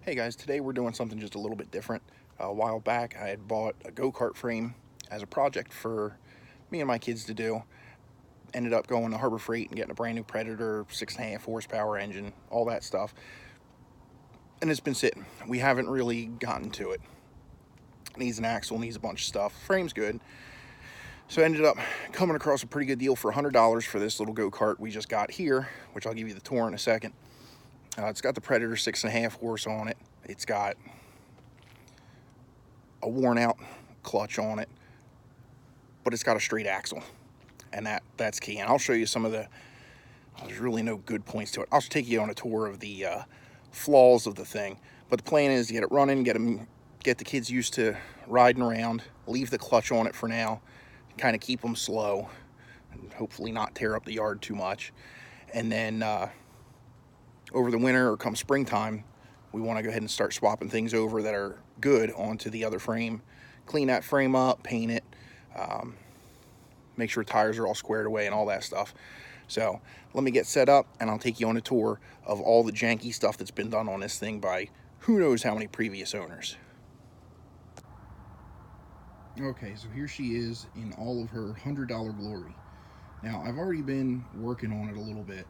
Hey guys, today we're doing something just a little bit different. A while back I had bought a go-kart frame as a project for me and my kids to do. Ended up going to Harbor Freight and getting a brand new Predator, 6.5 horsepower engine, all that stuff. And it's been sitting. We haven't really gotten to it. Needs an axle, needs a bunch of stuff. Frame's good. So I ended up coming across a pretty good deal for $100 for this little go-kart we just got here, which I'll give you the tour in a second. It's got the Predator 6.5 horse on it. It's got a worn out clutch on it, but it's got a straight axle, and that's key. And I'll show you some of the, there's really no good points to it. I'll take you on a tour of the flaws of the thing, but the plan is to get it running, get the kids used to riding around, leave the clutch on it for now, kind of keep them slow, and hopefully not tear up the yard too much. And then over the winter or come springtime, we want to go ahead and start swapping things over that are good onto the other frame, clean that frame up, paint it, make sure tires are all squared away and all that stuff. So let me get set up and I'll take you on a tour of all the janky stuff that's been done on this thing by who knows how many previous owners. Okay, so here she is in all of her $100 glory. Now, I've already been working on it a little bit,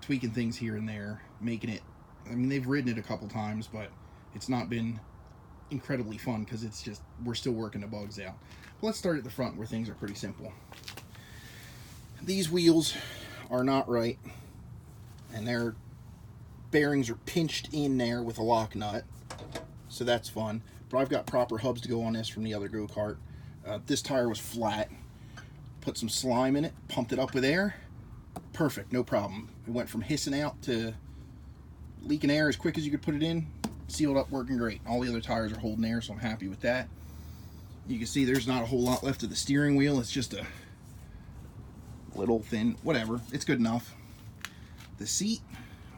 tweaking things here and there, making it, I mean, they've ridden it a couple times, but it's not been incredibly fun because it's just, we're still working the bugs out. But let's start at the front where things are pretty simple. These wheels are not right, and their bearings are pinched in there with a lock nut, so that's fun. But I've got proper hubs to go on this from the other go-kart. This tire was flat. Put some slime in it, pumped it up with air. Perfect, no problem. It went from hissing out to leaking air as quick as you could put it in. Sealed up, working great. All the other tires are holding air, so I'm happy with that. You can see there's not a whole lot left of the steering wheel. It's just a little thin, whatever. It's good enough. The seat,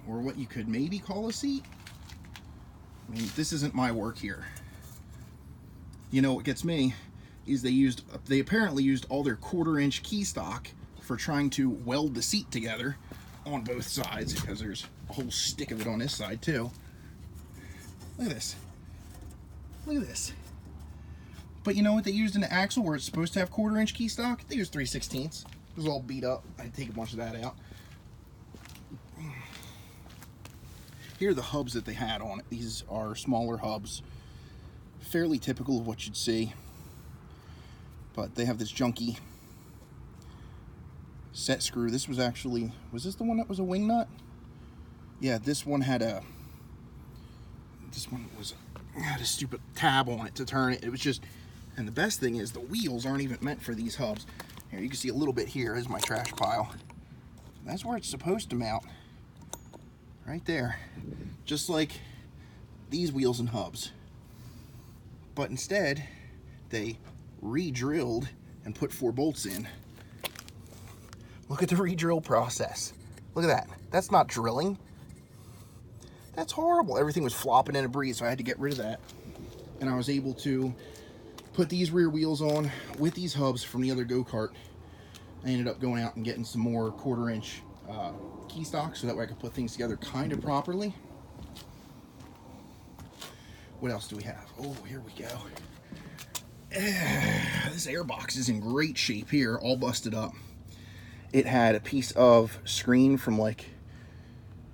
or what you could maybe call a seat. I mean, this isn't my work here. You know what gets me is they apparently used all their 1/4-inch key stock for trying to weld the seat together on both sides, because there's a whole stick of it on this side too. Look at this. Look at this. But you know what they used in the axle where it's supposed to have 1/4-inch key stock? They used 3/16. It was all beat up. I had to take a bunch of that out. Here are the hubs that they had on it. These are smaller hubs. Fairly typical of what you'd see. But they have this junky set screw. This was actually, was this the one that was a wing nut? Yeah, this one had a stupid tab on it to turn it. It was just, and the best thing is the wheels aren't even meant for these hubs. Here, you can see a little bit here is my trash pile. That's where it's supposed to mount. Right there. Just like these wheels and hubs. But instead, they re-drilled and put 4 bolts in. Look at the re-drill process. Look at that. That's not drilling. That's horrible. Everything was flopping in a breeze, so I had to get rid of that. And I was able to put these rear wheels on with these hubs from the other go-kart. I ended up going out and getting some more 1/4-inch key stock so that way I could put things together kind of properly. What else do we have? Oh, here we go. This airbox is in great shape here, all busted up. It had a piece of screen from like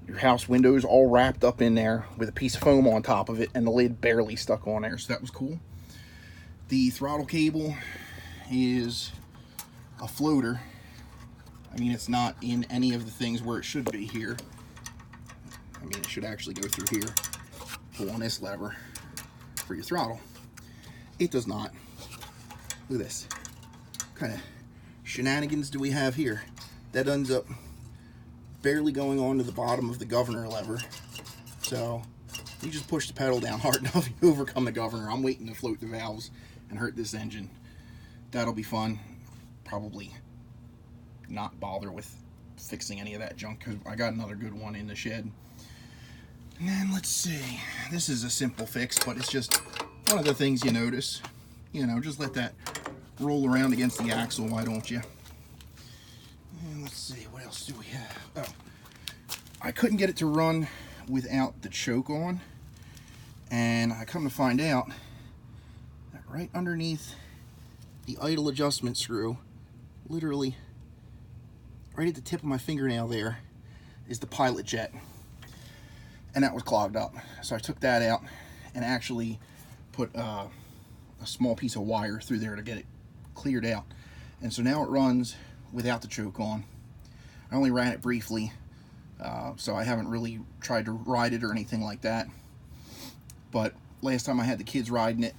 your house windows all wrapped up in there with a piece of foam on top of it, and the lid barely stuck on there, so that was cool. The throttle cable is a floater. I mean, it's not in any of the things where it should be here. I mean, it should actually go through here. Pull on this lever for your throttle. It does not. Look at this. What kind of shenanigans do we have here? That ends up barely going on to the bottom of the governor lever. So you just push the pedal down hard enough, you overcome the governor. I'm waiting to float the valves and hurt this engine. That'll be fun. Probably not bother with fixing any of that junk because I got another good one in the shed. And then let's see. This is a simple fix, but it's just one of the things you notice. You know, just let that roll around against the axle, why don't you? And let's see, what else do we have? Oh, I couldn't get it to run without the choke on. And I come to find out that right underneath the idle adjustment screw, literally right at the tip of my fingernail there, is the pilot jet. And that was clogged up. So I took that out and actually put a small piece of wire through there to get it cleared out. And so now it runs without the choke on. I only ran it briefly, so I haven't really tried to ride it or anything like that. But last time I had the kids riding it,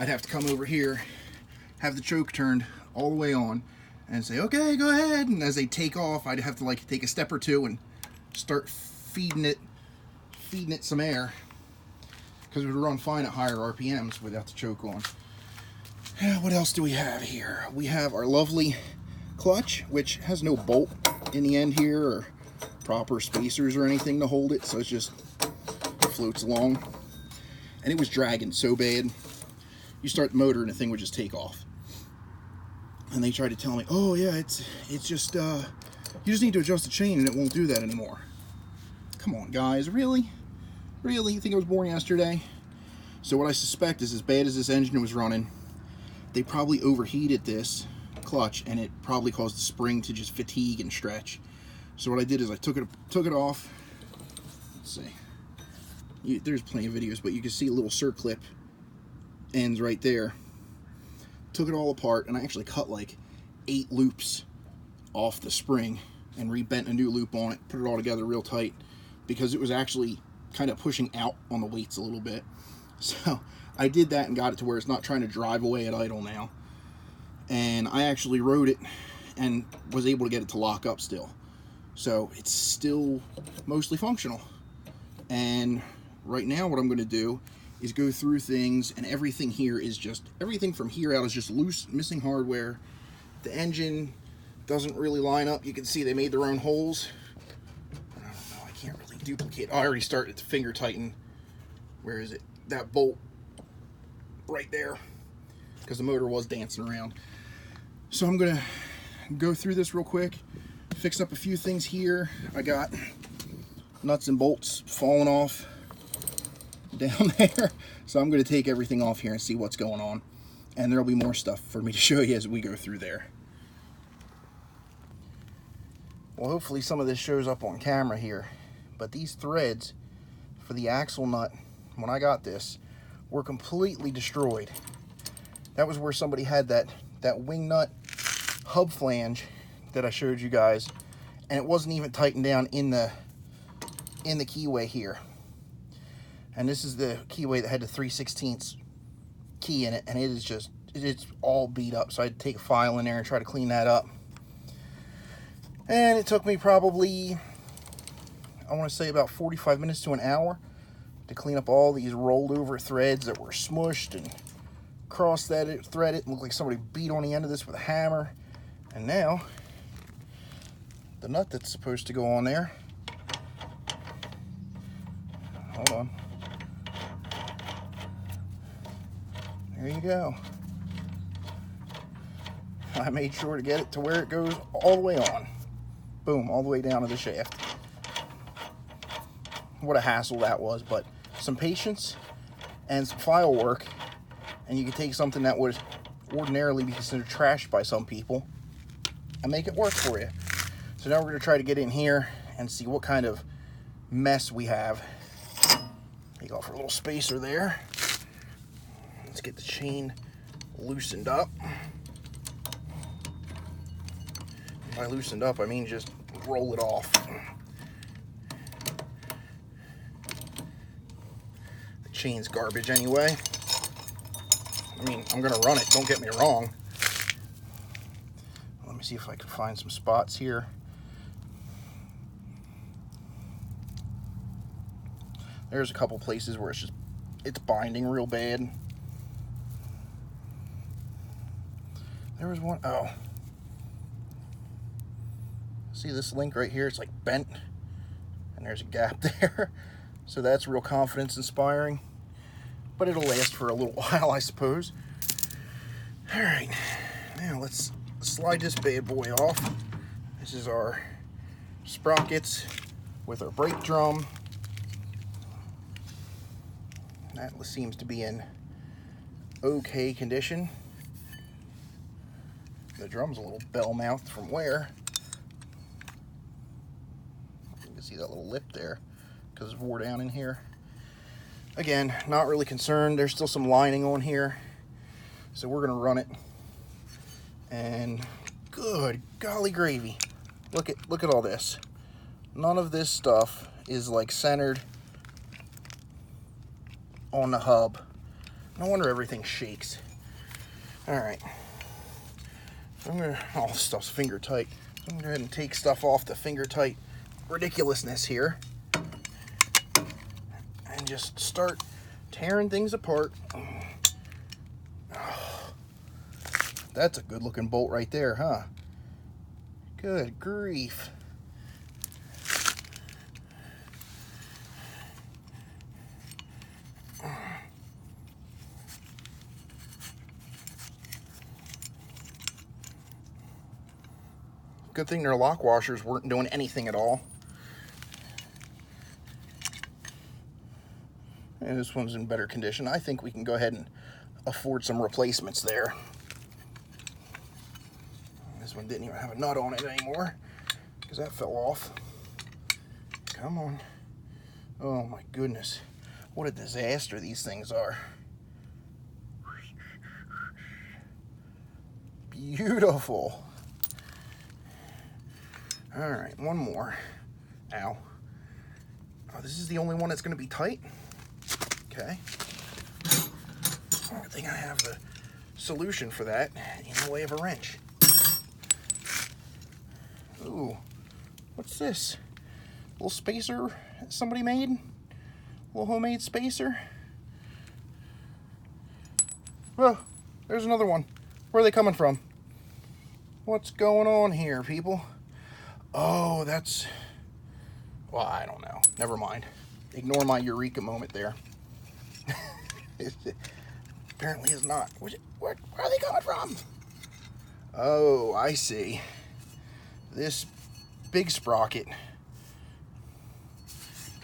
I'd have to come over here, have the choke turned all the way on, and say, okay, go ahead. And as they take off, I'd have to like take a step or two and start feeding it some air, because it would run fine at higher RPMs without the choke on. What else do we have here? We have our lovely clutch, which has no bolt in the end here or proper spacers or anything to hold it, so it just floats along. And it was dragging so bad, you start the motor and the thing would just take off. And they tried to tell me, oh yeah, it's just you just need to adjust the chain and it won't do that anymore. Come on guys, really? You think I was born yesterday? So what I suspect is, as bad as this engine was running, they probably overheated this clutch and it probably caused the spring to just fatigue and stretch. So what I did is I took it off. Let's see. There's plenty of videos, but you can see a little circlip ends right there. Took it all apart, and I actually cut like 8 loops off the spring and rebent a new loop on it, put it all together real tight, because it was actually kind of pushing out on the weights a little bit. So I did that and got it to where it's not trying to drive away at idle now. And I actually rode it and was able to get it to lock up still. So it's still mostly functional. And right now what I'm going to do is go through things, and everything here is just, everything from here out is just loose, missing hardware. The engine doesn't really line up. You can see they made their own holes. I don't know, I can't really duplicate. Oh, I already started to finger tighten. Where is it? That bolt right there, because the motor was dancing around. So I'm gonna go through this real quick, fix up a few things here. I got nuts and bolts falling off down there, so I'm going to take everything off here and see what's going on, and there'll be more stuff for me to show you as we go through there. Well, hopefully some of this shows up on camera here, but these threads for the axle nut, when I got this, were completely destroyed. That was where somebody had that wing nut hub flange that I showed you guys, and it wasn't even tightened down in the keyway here. And this is the keyway that had the 3/16 key in it, and it's all beat up. So I had to take a file in there and try to clean that up. And it took me probably, I want to say, about 45 minutes to an hour to clean up all these rolled over threads that were smushed and cross-threaded. It looked like somebody beat on the end of this with a hammer. And now the nut that's supposed to go on there, hold on, there you go. I made sure to get it to where it goes all the way on. Boom, all the way down to the shaft. What a hassle that was, but some patience and some file work, and you can take something that would ordinarily be considered trash by some people and make it work for you. So now we're going to try to get in here and see what kind of mess we have. Take off our little spacer there. Let's get the chain loosened up. By loosened up, I mean just roll it off. The chain's garbage anyway. I mean, I'm gonna run it, don't get me wrong. Let me see if I can find some spots here. There's a couple places where it's binding real bad. There was one, oh. See this link right here? It's like bent, and there's a gap there. So that's real confidence inspiring, but it'll last for a little while, I suppose. All right, now let's slide this bad boy off. This is our sprockets with our brake drum. That seems to be in okay condition. The drum's a little bell-mouthed from wear. You can see that little lip there because it's wore down in here. Again, not really concerned. There's still some lining on here, so we're gonna run it. And good golly gravy, look at all this. None of this stuff is like centered on the hub. No wonder everything shakes. All right, so I'm gonna, all this stuff's finger tight. So I'm gonna go ahead and take stuff off the finger tight ridiculousness here and just start tearing things apart. That's a good looking bolt right there, huh? Good grief. Good thing their lock washers weren't doing anything at all. And this one's in better condition. I think we can go ahead and afford some replacements there. This one didn't even have a nut on it anymore because that fell off. Come on. Oh my goodness. What a disaster these things are. Beautiful. All right, one more. Ow. Oh, this is the only one that's going to be tight? Okay. I think I have the solution for that in the way of a wrench. Ooh, what's this? Little spacer somebody made? Little homemade spacer? Oh, there's another one. Where are they coming from? What's going on here, people? Oh, that's... Well, I don't know. Never mind. Ignore my eureka moment there. Apparently it's not. Where are they coming from? Oh, I see. This big sprocket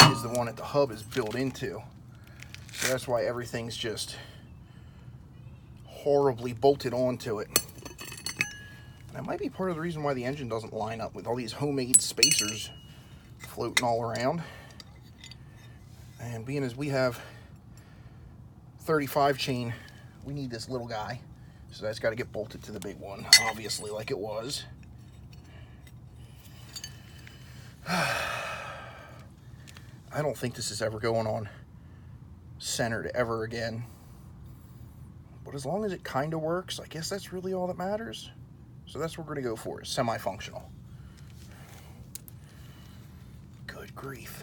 is the one that the hub is built into. So that's why everything's just horribly bolted onto it. And that might be part of the reason why the engine doesn't line up with all these homemade spacers floating all around. And being as we have 35 chain, we need this little guy. So that's got to get bolted to the big one, obviously, like it was. I don't think this is ever going on centered ever again. But as long as it kind of works, I guess that's really all that matters. So that's what we're going to go for, semi-functional. Good grief.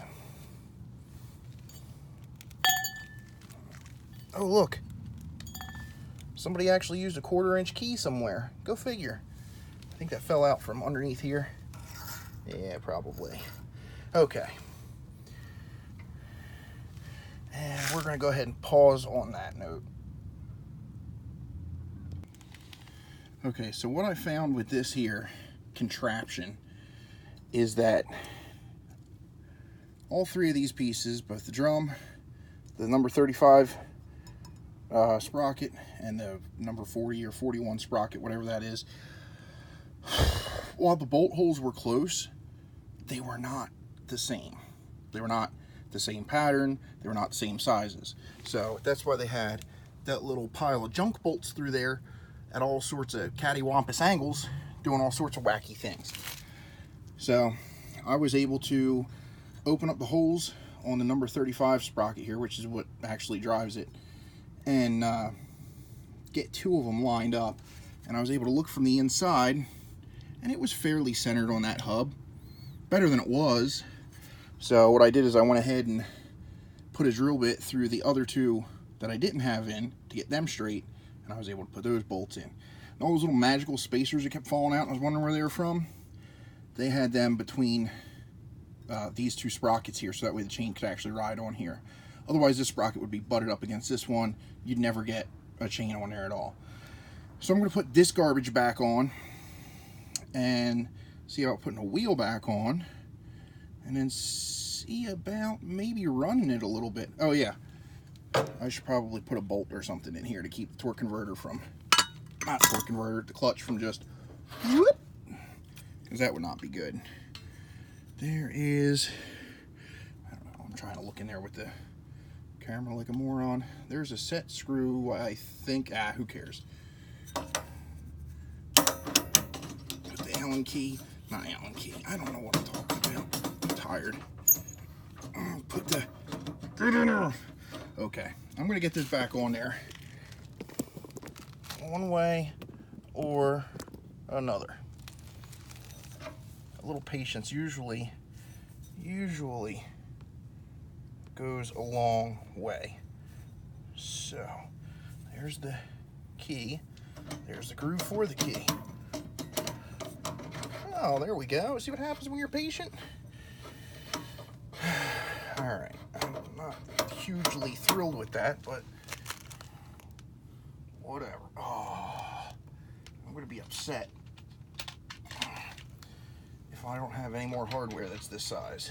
Oh, look. Somebody actually used a 1/4-inch key somewhere. Go figure. I think that fell out from underneath here. Yeah, probably. Okay. And we're going to go ahead and pause on that note. Okay, so what I found with this here contraption is that all three of these pieces, both the drum, the number 35 sprocket, and the number 40 or 41 sprocket, whatever that is, while the bolt holes were close, they were not the same. They were not the same pattern. They were not the same sizes. So that's why they had that little pile of junk bolts through there at all sorts of cattywampus angles, doing all sorts of wacky things. So I was able to open up the holes on the number 35 sprocket here, which is what actually drives it, and get two of them lined up. And I was able to look from the inside, and it was fairly centered on that hub, better than it was. So what I did is I went ahead and put a drill bit through the other two that I didn't have in to get them straight, and I was able to put those bolts in. And all those little magical spacers that kept falling out, and I was wondering where they were from, they had them between these two sprockets here, so that way the chain could actually ride on here. Otherwise this sprocket would be butted up against this one. You'd never get a chain on there at all. So I'm going to put this garbage back on and see about putting a wheel back on, and then see about maybe running it a little bit. Oh yeah, I should probably put a bolt or something in here to keep the torque converter from, not torque converter, the clutch from just whoop, because that would not be good. There is, I don't know, I'm trying to look in there with the camera like a moron. There's a set screw, I think, who cares. Put the Allen key, not Allen key, I don't know what I'm talking about. I'm tired. Put the, okay, I'm gonna get this back on there. One way or another. A little patience usually goes a long way. So there's the key. There's the groove for the key. Oh, there we go. See what happens when you're patient? All right, I'm not hugely thrilled with that, but whatever. Oh, I'm gonna be upset if I don't have any more hardware that's this size.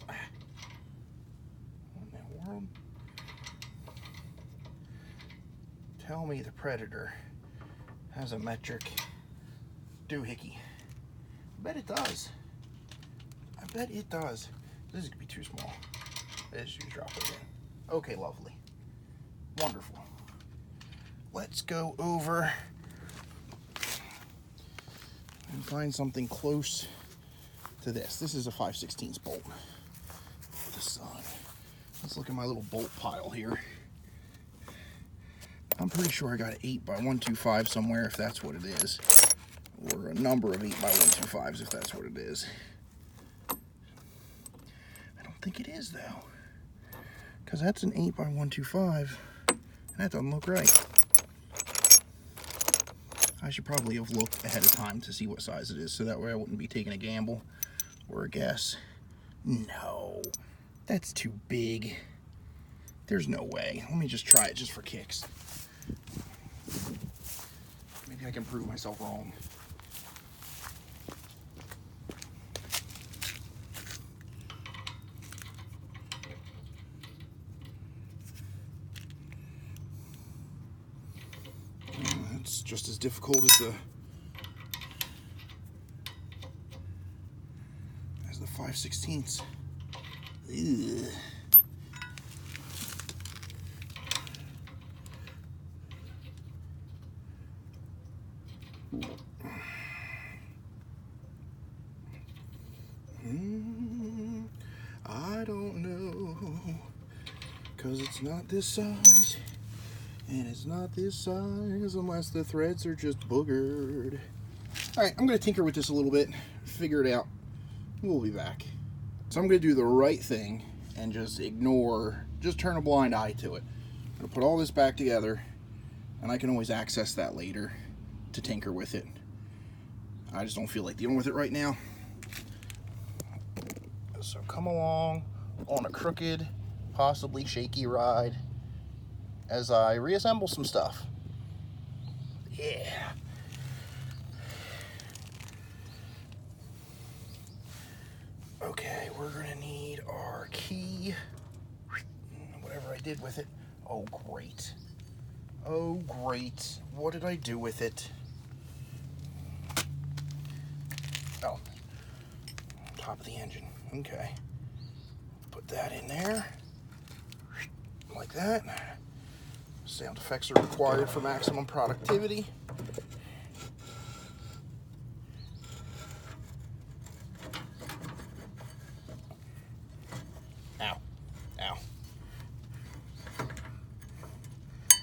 What in the world? Tell me the Predator has a metric doohickey. I bet it does. I bet it does. This is gonna be too small. Let's just drop it in. Okay, lovely. Wonderful. Let's go over and find something close to this. This is a 5/16 bolt. For the sun. Let's look at my little bolt pile here. I'm pretty sure I got an 8x125 somewhere, if that's what it is. Or a number of 8x125s, if that's what it is. I don't think it is, though. Because that's an 8x125. And that doesn't look right. I should probably have looked ahead of time to see what size it is, so that way I wouldn't be taking a gamble or a guess. No, that's too big. There's no way. Let me just try it just for kicks. Maybe I can prove myself wrong. It's just as difficult as the 5/16. Ugh. I don't know, 'cause it's not this size, and it's not this size unless the threads are just boogered. All right, I'm gonna tinker with this a little bit, figure it out. We'll be back. So I'm gonna do the right thing and just turn a blind eye to it. I'm gonna put all this back together, and I can always access that later to tinker with it. I just don't feel like dealing with it right now. So come along on a crooked, possibly shaky ride as I reassemble some stuff. Yeah. Okay, we're gonna need our key. Whatever I did with it. Oh, great. Oh, great. What did I do with it? Oh, top of the engine. Okay. Put that in there. Like that. Sound effects are required for maximum productivity. Ow. Ow.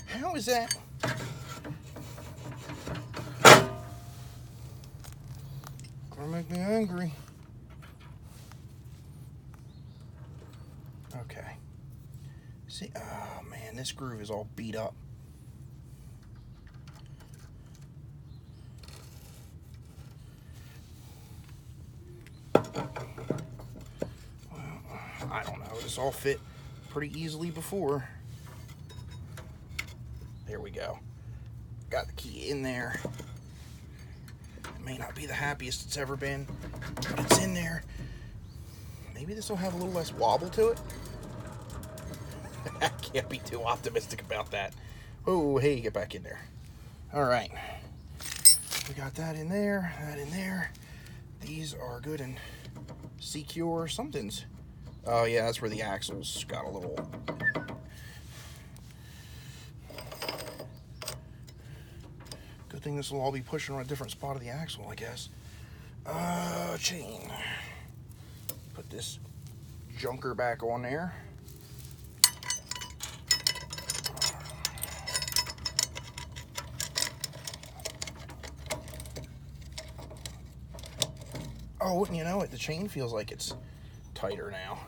How is that? Gonna make me angry. Okay. See, oh man, this groove is all beat up. Well, I don't know. This all fit pretty easily before. There we go. Got the key in there. It may not be the happiest it's ever been, but it's in there. maybe this will have a little less wobble to it. I can't be too optimistic about that. Oh, hey, get back in there. All right. We got that in there, that in there. These are good and secure. Something's... Oh, yeah, that's where the axle's got a little... Good thing this will all be pushing on a different spot of the axle, I guess. Chain. Put this junker back on there. Oh, wouldn't you know it, the chain feels like it's tighter now.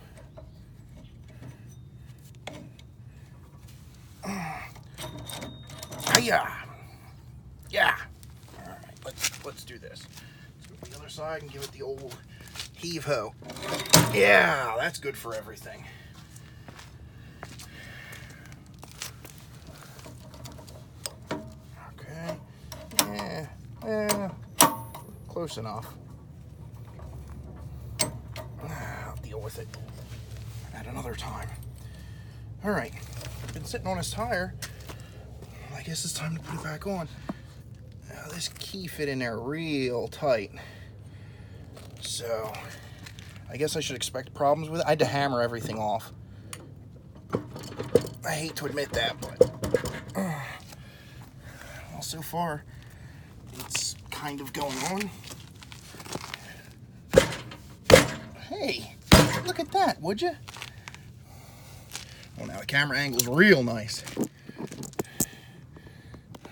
Hiya! Yeah! Alright, let's do this. Let's go to the other side and give it the old heave-ho. Yeah, that's good for everything. Okay. Yeah, close enough. I'll deal with it at another time. Alright, been sitting on his tire. I guess it's time to put it back on. Now, this key fit in there real tight. So, I guess I should expect problems with it. I had to hammer everything off. I hate to admit that, but... well, so far, it's kind of going on. Hey, look at that, would you? Well, now the camera angle's real nice.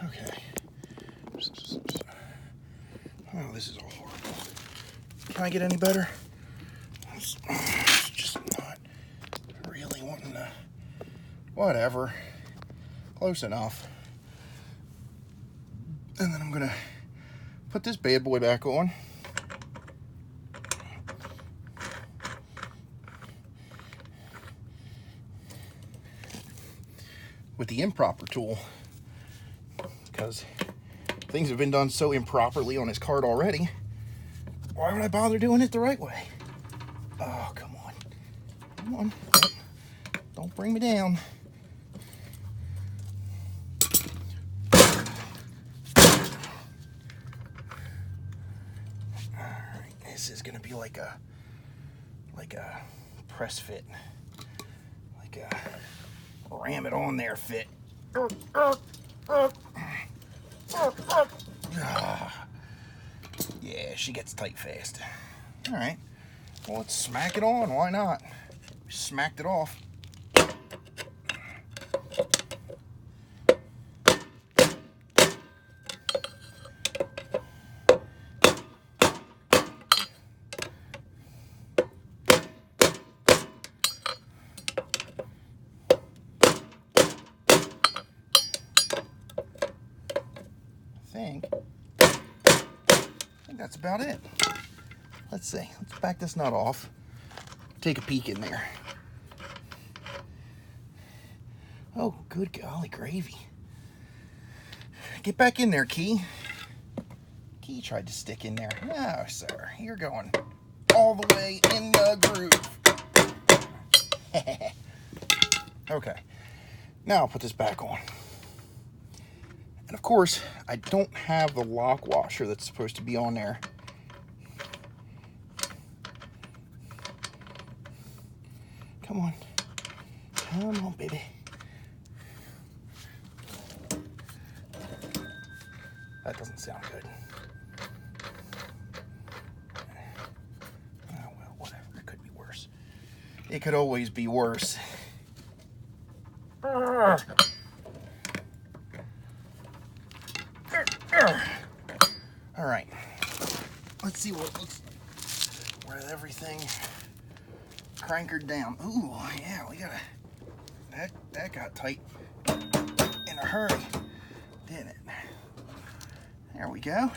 Okay. Oh, this is all horrible. Can I get any better? It's just not really wanting to... Whatever. Close enough. And then I'm gonna put this bad boy back on. With the improper tool. Because things have been done so improperly on his cart already. Why would I bother doing it the right way? Oh, come on. Come on. Don't bring me down. Alright, this is gonna be like a press fit. Like a ram it on there fit. Yeah, she gets tight fast. Alright. Well, let's smack it on. Why not? We smacked it off. I think that's about it. Let's see. Let's back this nut off. Take a peek in there. Oh, good golly gravy. Get back in there, Key. Key tried to stick in there. No, sir. You're going all the way in the groove. Okay. Now I'll put this back on. And of course, I don't have the lock washer that's supposed to be on there. Come on. Come on, baby. That doesn't sound good. Oh, well, whatever. It could be worse. It could always be worse. All right, let's see what it looks like with everything crankered down. Ooh, yeah, we gotta, that got tight in a hurry, didn't it? There we go.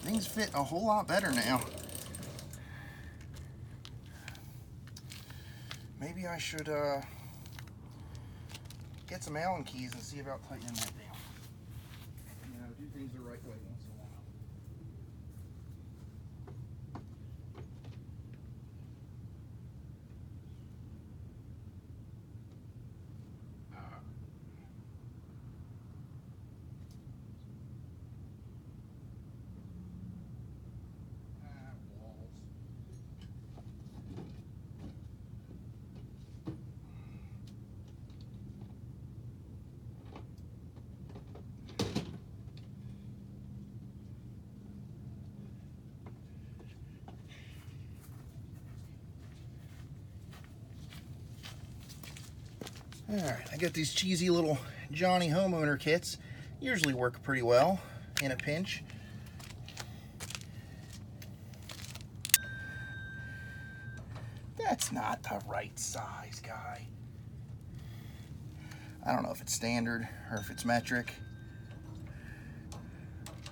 Things fit a whole lot better now. Maybe I should, get some Allen keys and see about tightening that down. You know, do things the right way once in a while. Alright, I got these cheesy little Johnny homeowner kits. Usually work pretty well in a pinch. That's not the right size, guy. I don't know if it's standard or if it's metric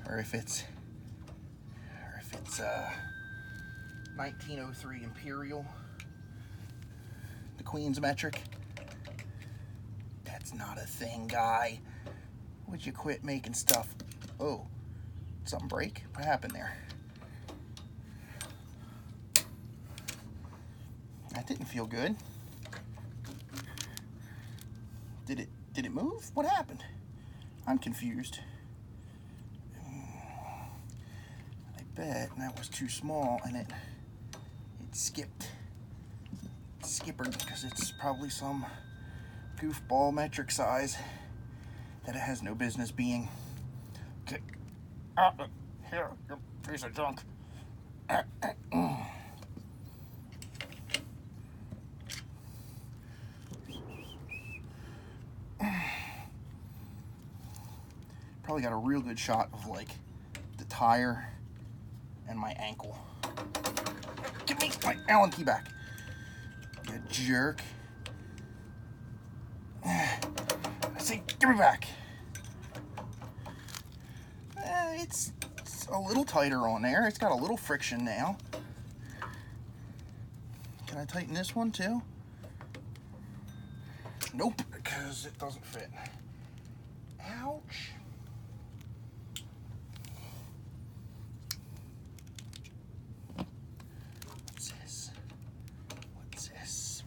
or if it's 1903 Imperial, the Queen's metric. That's not a thing, guy. Would you quit making stuff? Oh, something break? What happened there? That didn't feel good. Did it move? What happened? I'm confused. I bet that was too small and it skipped. It skippered because it's probably some goofball metric size that it has no business being. Okay. Here, you piece of junk. Probably got a real good shot of like the tire and my ankle. Give me my Allen key back, you jerk. I say, give me back. It's a little tighter on there. It's got a little friction now. Can I tighten this one too? Nope, because it doesn't fit. Ouch.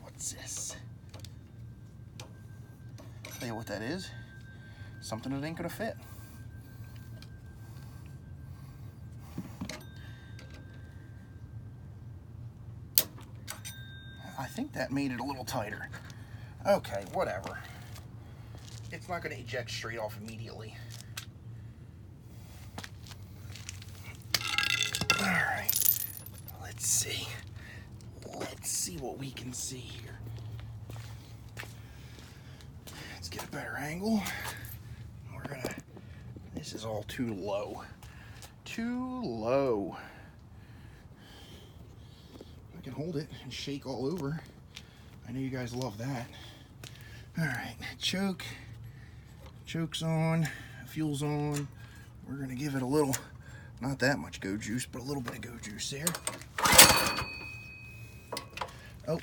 What's this? Tell you what that is. Something that ain't gonna fit. I think that made it a little tighter. Okay, whatever. It's not gonna eject straight off immediately. All right, let's see. Let's see what we can see here. Let's get a better angle. This is all too low. Too low. I can hold it and shake all over. I know you guys love that. All right, choke's on, fuel's on. We're gonna give it a little, not that much go juice, but a little bit of go juice there. Oh,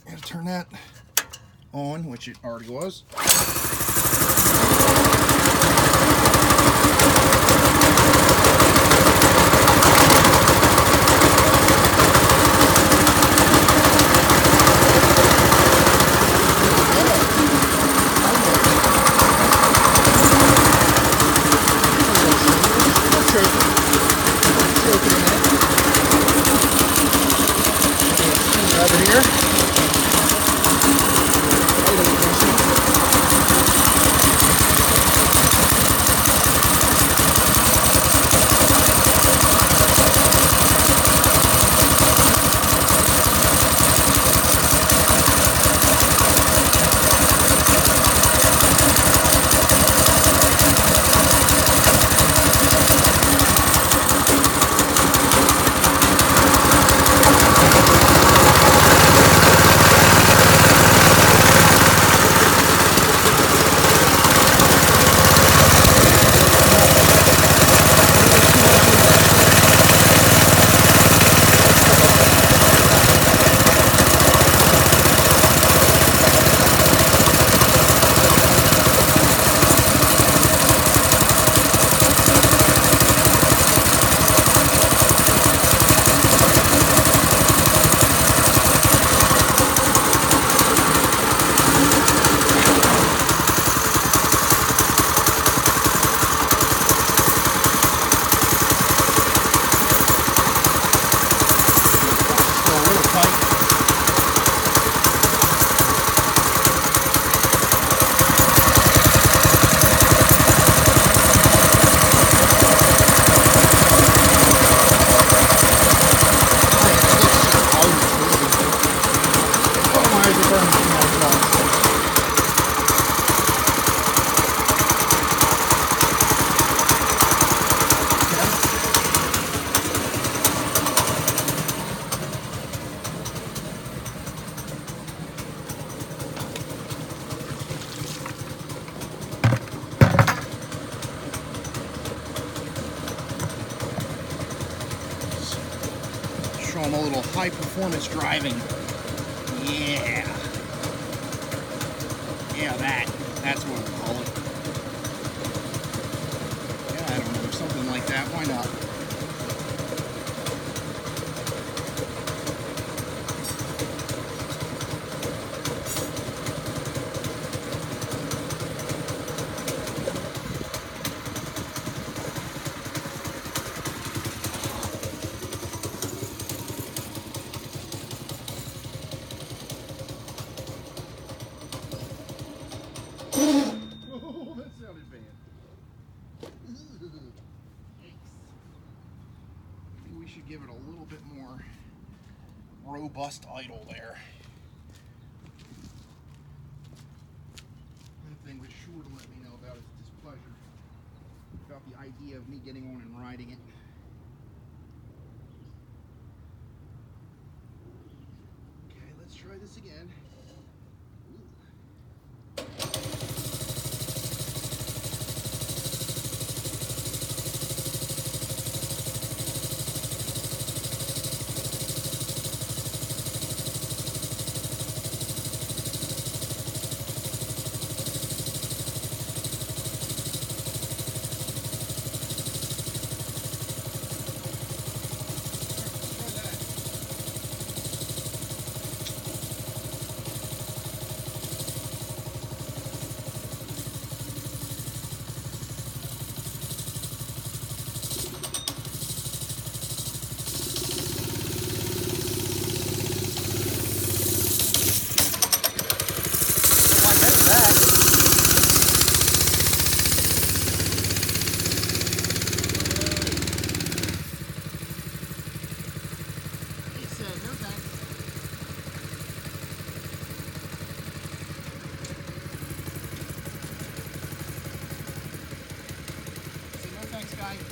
gotta turn that on, which it already was. show them a little high performance driving. Yeah. Yeah, that's what we call it. Yeah, I don't know, something like that. Why not? Oh, that sounded bad. Maybe we should give it a little bit more robust idle there. That thing was sure to let me know about its displeasure, about the idea of me getting on and riding it. Okay, let's try this again.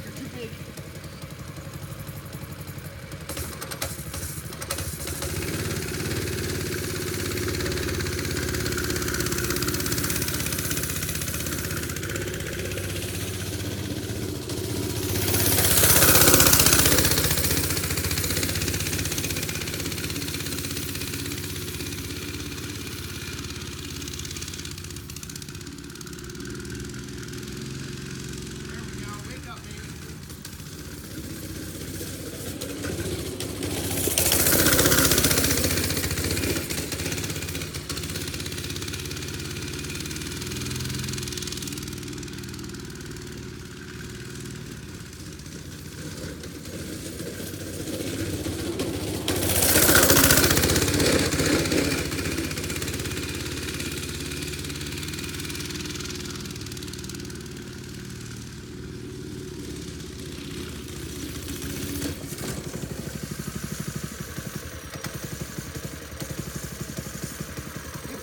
You're too big.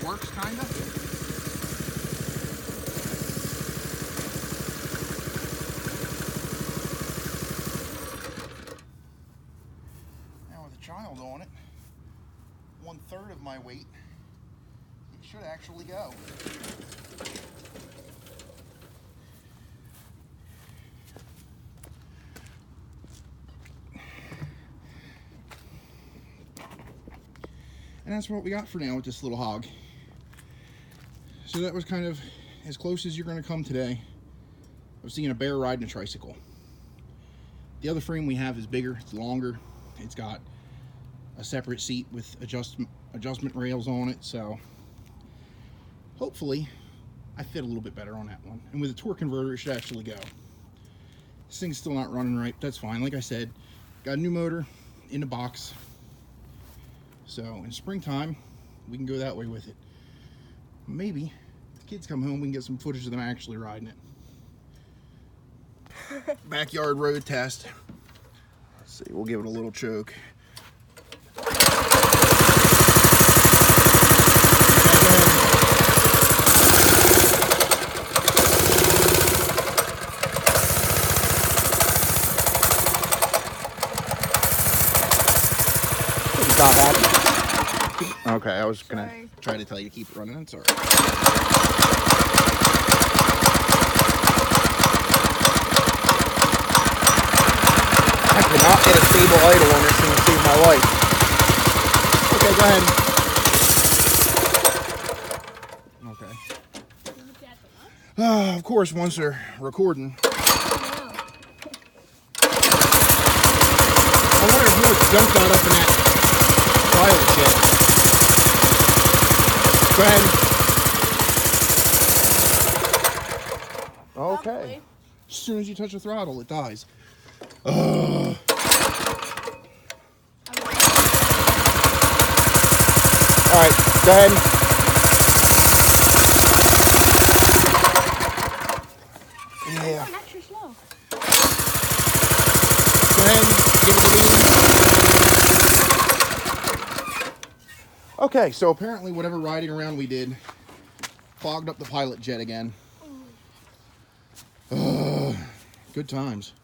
Works, kind of. Now with a child on it, 1/3 of my weight, it should actually go. And that's what we got for now with this little hog. So that was kind of as close as you're going to come today of seeing a bear riding a tricycle. The other frame we have is bigger, it's longer, it's got a separate seat with adjustment rails on it, so hopefully I fit a little bit better on that one. And with a torque converter, it should actually go. This thing's still not running right, that's fine. Like I said, got a new motor in the box, so in springtime we can go that way with it. Maybe if the kids come home, we can get some footage of them actually riding it. Backyard road test. Let's see, we'll give it a little choke. Stop that. Okay, I was gonna try to tell you to keep it running. It's alright. I cannot get a stable idle on this thing to save my my wife. Okay, go ahead. Okay. Of course, once they're recording. I wonder if what's dumped out up in that pilot jet. Go ahead. Okay. Probably. As soon as you touch the throttle, it dies. Alright, go ahead. Yeah. Not too slow. Go ahead, give it a bean. Okay, so apparently whatever riding around we did clogged up the pilot jet again. Good times.